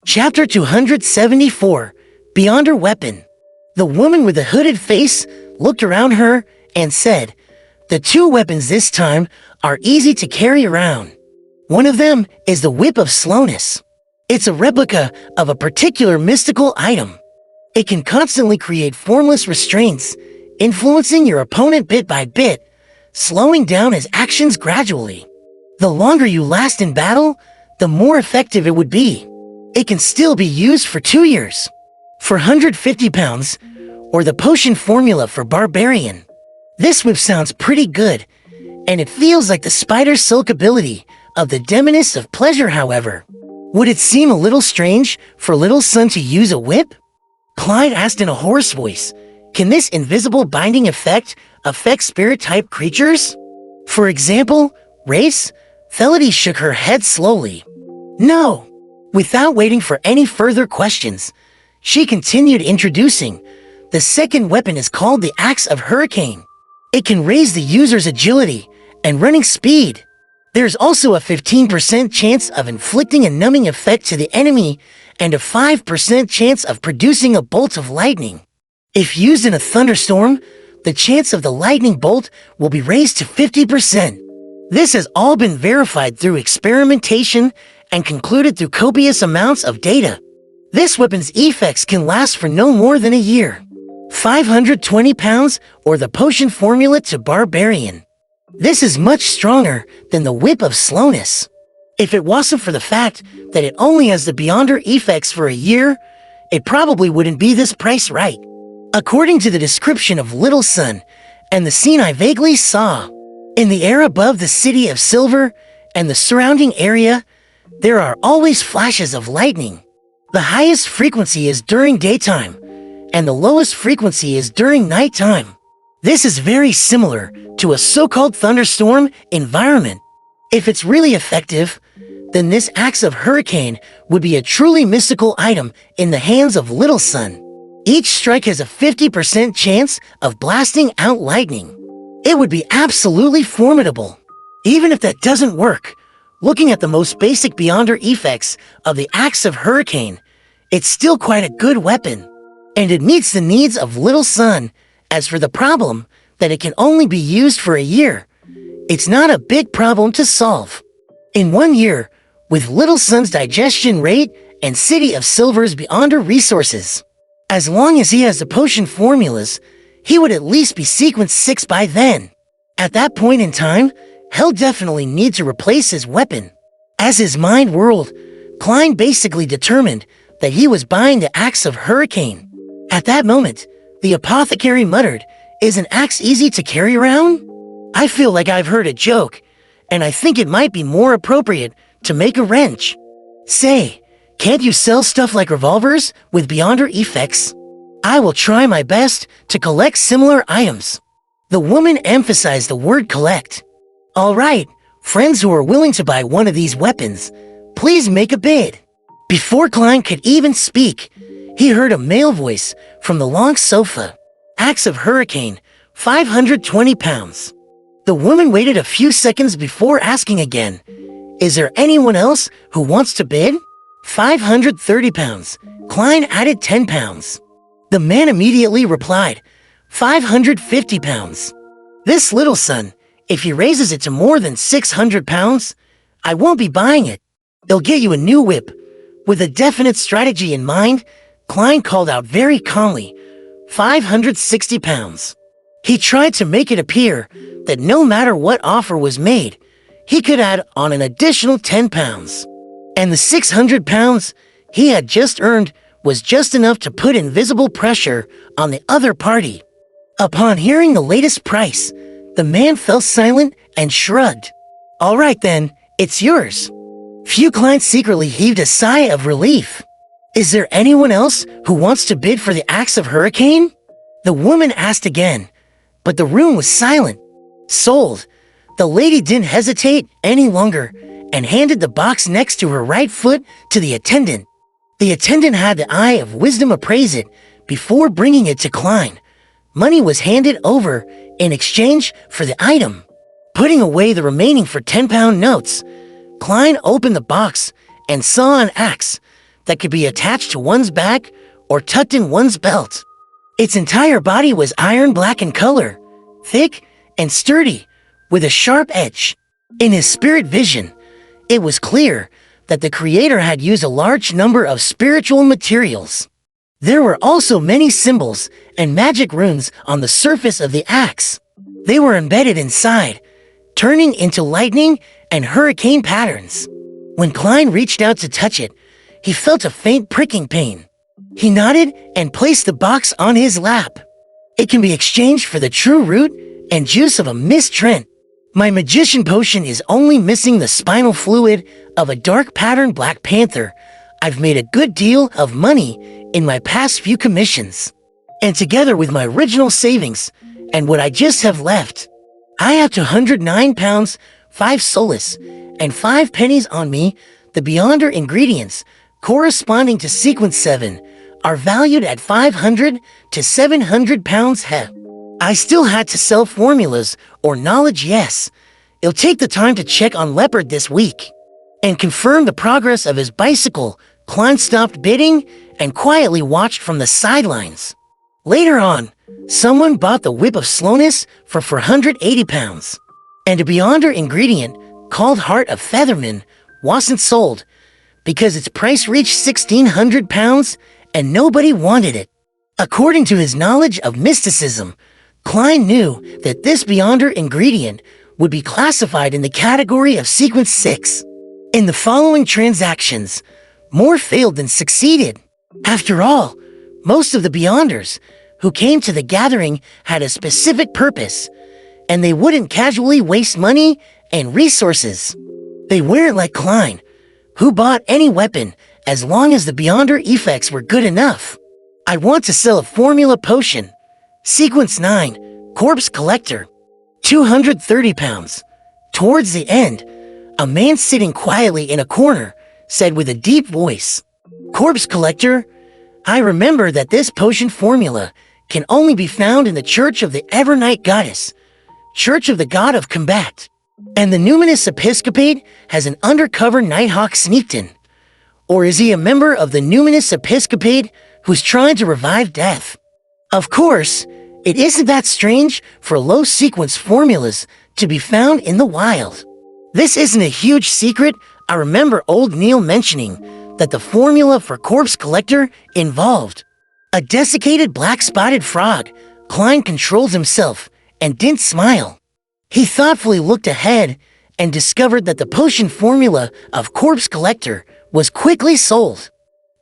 Chapter 274, Beyond Her Weapon. The woman with the hooded face looked around her and said, "The two weapons this time are easy to carry around. One of them is the Whip of Slowness. It's a replica of a particular mystical item. It can constantly create formless restraints, influencing your opponent bit by bit, slowing down his actions gradually. The longer you last in battle, the more effective it would be. It can still be used for 2 years. For £150, or the potion formula for Barbarian. This whip sounds pretty good, and it feels like the spider silk ability of the Demoness of Pleasure, however. Would it seem a little strange for Little Sun to use a whip?" Clyde asked in a hoarse voice. "Can this invisible binding effect affect spirit-type creatures? For example, Race?" Felody shook her head slowly. "No." Without waiting for any further questions, she continued introducing. The second weapon is called the Axe of Hurricane. It can raise the user's agility and running speed. There's also a 15% chance of inflicting a numbing effect to the enemy and a 5% chance of producing a bolt of lightning. If used in a thunderstorm, the chance of the lightning bolt will be raised to 50%. This has all been verified through experimentation and concluded through copious amounts of data. This weapon's effects can last for no more than a year. £520, or the potion formula to Barbarian. This is much stronger than the Whip of Slowness. If it wasn't for the fact that it only has the Beyonder effects for a year, it probably wouldn't be this price, right? According to the description of Little Sun and the scene I vaguely saw, in the air above the city of Silver and the surrounding area, there are always flashes of lightning. The highest frequency is during daytime, and the lowest frequency is during nighttime. This is very similar to a so-called thunderstorm environment. If it's really effective, then this Axe of Hurricane would be a truly mystical item in the hands of Little Sun. Each strike has a 50% chance of blasting out lightning. It would be absolutely formidable. Even if that doesn't work, looking at the most basic Beyonder effects of the Axe of Hurricane, it's still quite a good weapon. And it meets the needs of Little Sun. As for the problem that it can only be used for a year, it's not a big problem to solve. In 1 year, with Little Sun's digestion rate and City of Silver's Beyonder resources, as long as he has the potion formulas, he would at least be sequence 6 by then. At that point in time, he'll definitely need to replace his weapon. As his mind whirled, Klein basically determined that he was buying the Axe of Hurricane. At that moment, the apothecary muttered, "Is an axe easy to carry around? I feel like I've heard a joke, and I think it might be more appropriate to make a wrench. Say, can't you sell stuff like revolvers with Beyonder effects? I will try my best to collect similar items." The woman emphasized the word collect. "All right, friends who are willing to buy one of these weapons, please make a bid." Before Klein could even speak, he heard a male voice from the long sofa. "Axe of Hurricane, £520. The woman waited a few seconds before asking again, "Is there anyone else who wants to bid?" £530. Klein added £10. The man immediately replied, £550. "This Little Sun, if he raises it to more than £600, I won't be buying it. They'll get you a new whip." With a definite strategy in mind, Klein called out very calmly, £560. He tried to make it appear that no matter what offer was made, he could add on an additional £10. And the £600 he had just earned was just enough to put invisible pressure on the other party. Upon hearing the latest price, the man fell silent and shrugged. "All right then, it's yours." Few clients secretly heaved a sigh of relief. "Is there anyone else who wants to bid for the Axe of Hurricane?" The woman asked again, but the room was silent. "Sold." The lady didn't hesitate any longer and handed the box next to her right foot to the attendant. The attendant had the eye of wisdom appraise it before bringing it to Klein. Money was handed over in exchange for the item. Putting away the remaining for £10 notes, Klein opened the box and saw an axe, that could be attached to one's back or tucked in one's belt. Its entire body was iron black in color, thick and sturdy, with a sharp edge. In his spirit vision, it was clear that the creator had used a large number of spiritual materials. There were also many symbols and magic runes on the surface of the axe. They were embedded inside, turning into lightning and hurricane patterns. When Klein reached out to touch it, he felt a faint pricking pain. He nodded and placed the box on his lap. It can be exchanged for the true root and juice of a mist trent. My magician potion is only missing the spinal fluid of a dark pattern black panther. I've made a good deal of money in my past few commissions. And together with my original savings and what I just have left, I have 209 pounds, 5 solas, and 5 pennies on me. The Beyonder ingredients, corresponding to sequence 7, are valued at 500 to 700 pounds he. I still had to sell formulas or knowledge, yes. It'll take the time to check on Leopard this week and confirm the progress of his bicycle. Klein stopped bidding and quietly watched from the sidelines. Later on, someone bought the Whip of Slowness for 480 pounds, and a Beyonder ingredient called Heart of Featherman wasn't sold because its price reached 1,600 pounds and nobody wanted it. According to his knowledge of mysticism, Klein knew that this Beyonder ingredient would be classified in the category of sequence 6. In the following transactions, more failed than succeeded. After all, most of the Beyonders who came to the gathering had a specific purpose, and they wouldn't casually waste money and resources. They weren't like Klein, who bought any weapon as long as the Beyonder effects were good enough. I want to sell a formula potion. Sequence 9, Corpse Collector, 230 pounds. Towards the end, a man sitting quietly in a corner said with a deep voice, "Corpse Collector, I remember that this potion formula can only be found in the Church of the Evernight Goddess, Church of the God of Combat, and the Numinous Episcopate has an undercover Nighthawk sneaked in. Or is he a member of the Numinous Episcopate who's trying to revive death? Of course, it isn't that strange for low sequence formulas to be found in the wild. This isn't a huge secret. I remember old Neil mentioning that the formula for Corpse Collector involved a desiccated black-spotted frog." Klein controlled himself and didn't smile. He thoughtfully looked ahead and discovered that the potion formula of Corpse Collector was quickly sold.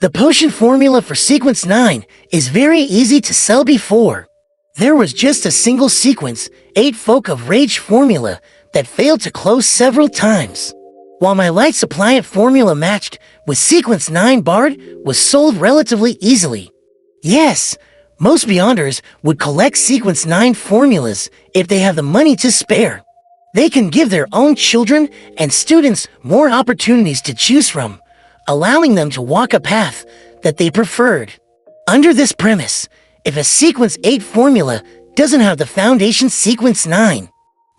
The potion formula for sequence 9 is very easy to sell. Before, there was just a single sequence 8 Folk of Rage formula that failed to close several times. While my light suppliant formula matched with sequence 9 Bard was sold relatively easily. Yes, most Beyonders would collect sequence 9 formulas if they have the money to spare. They can give their own children and students more opportunities to choose from, allowing them to walk a path that they preferred. Under this premise, if a sequence 8 formula doesn't have the foundation sequence 9,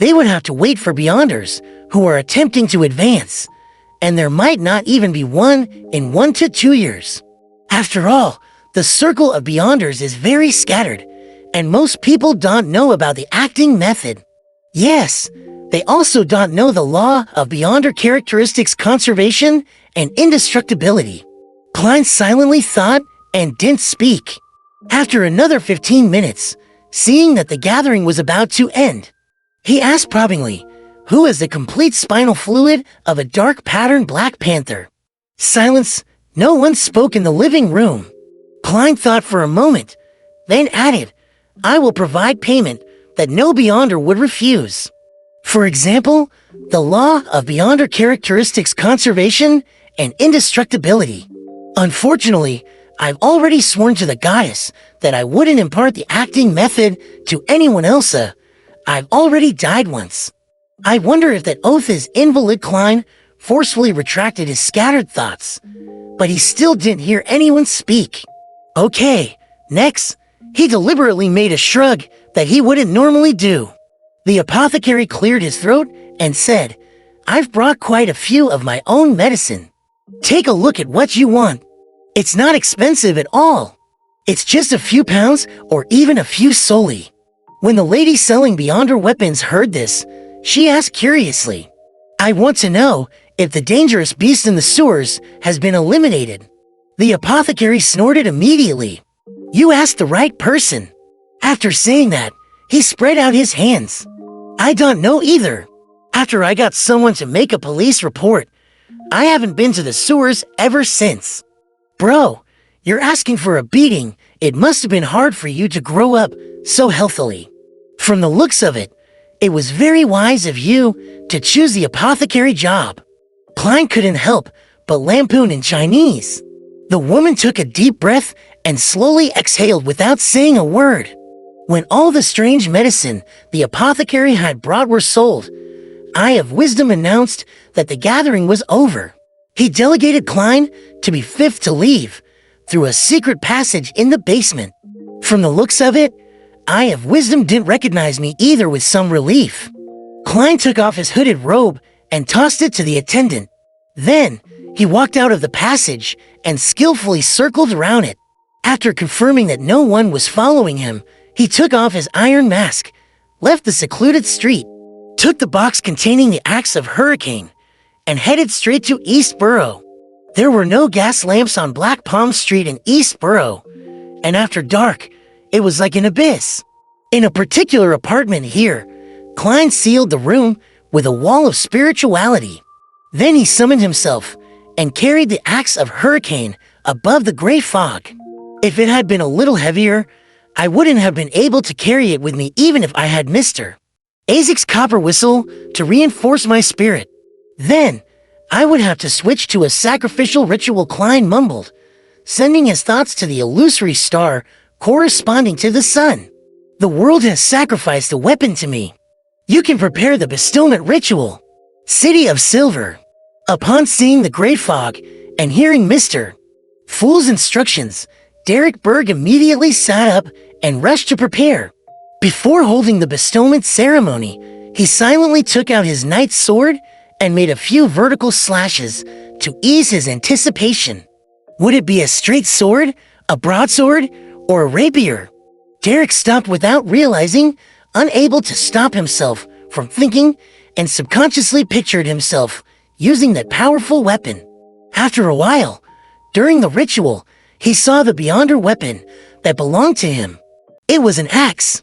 they would have to wait for Beyonders who are attempting to advance, and there might not even be one in 1 to 2 years. After all, the circle of Beyonders is very scattered, and most people don't know about the acting method. Yes, they also don't know the law of Beyonder characteristics conservation and indestructibility. Klein silently thought and didn't speak. After another 15 minutes, seeing that the gathering was about to end, he asked probingly, "Who has the complete spinal fluid of a dark pattern black panther?" Silence. No one spoke in the living room. Klein thought for a moment, then added, "I will provide payment that no Beyonder would refuse. For example, the law of Beyonder characteristics conservation and indestructibility. Unfortunately, I've already sworn to the goddess that I wouldn't impart the acting method to anyone else. I've already died once. I wonder if that oath is invalid." Klein forcefully retracted his scattered thoughts, but he still didn't hear anyone speak. "Okay, next." He deliberately made a shrug that he wouldn't normally do. The apothecary cleared his throat and said, "I've brought quite a few of my own medicine. Take a look at what you want." It's not expensive at all. It's just a few pounds or even a few solely. When the lady selling Beyonder weapons heard this, she asked curiously, I want to know if the dangerous beast in the sewers has been eliminated. The apothecary snorted immediately. You asked the right person. After saying that, he spread out his hands. I don't know either. After I got someone to make a police report, I haven't been to the sewers ever since. Bro, you're asking for a beating. It must have been hard for you to grow up so healthily. From the looks of it, it was very wise of you to choose the apothecary job. Klein couldn't help but lampoon in Chinese. The woman took a deep breath and slowly exhaled without saying a word. When all the strange medicine the apothecary had brought were sold, Eye of Wisdom announced that the gathering was over. He delegated Klein to be fifth to leave through a secret passage in the basement. From the looks of it, Eye of Wisdom didn't recognize me either with some relief. Klein took off his hooded robe and tossed it to the attendant. Then, he walked out of the passage and skillfully circled around it. After confirming that no one was following him, he took off his iron mask, left the secluded street, took the box containing the axe of Hurricane, and headed straight to East Borough. There were no gas lamps on Black Palm Street in East Borough, and after dark, it was like an abyss. In a particular apartment here, Klein sealed the room with a wall of spirituality. Then he summoned himself and carried the axe of Hurricane above the gray fog. If it had been a little heavier, I wouldn't have been able to carry it with me even if I had missed her. Azek's copper whistle to reinforce my spirit. Then, I would have to switch to a sacrificial ritual, Klein mumbled, sending his thoughts to the illusory star corresponding to the sun. The world has sacrificed a weapon to me. You can prepare the bestowment ritual. City of Silver. Upon seeing the great fog and hearing Mr. Fool's instructions, Derek Berg immediately sat up and rushed to prepare. Before holding the bestowment ceremony, he silently took out his knight's sword and made a few vertical slashes to ease his anticipation. Would it be a straight sword, a broadsword, or a rapier? Derek stopped without realizing, unable to stop himself from thinking, and subconsciously pictured himself using that powerful weapon. After a while, during the ritual, he saw the Beyonder weapon that belonged to him. It was an axe.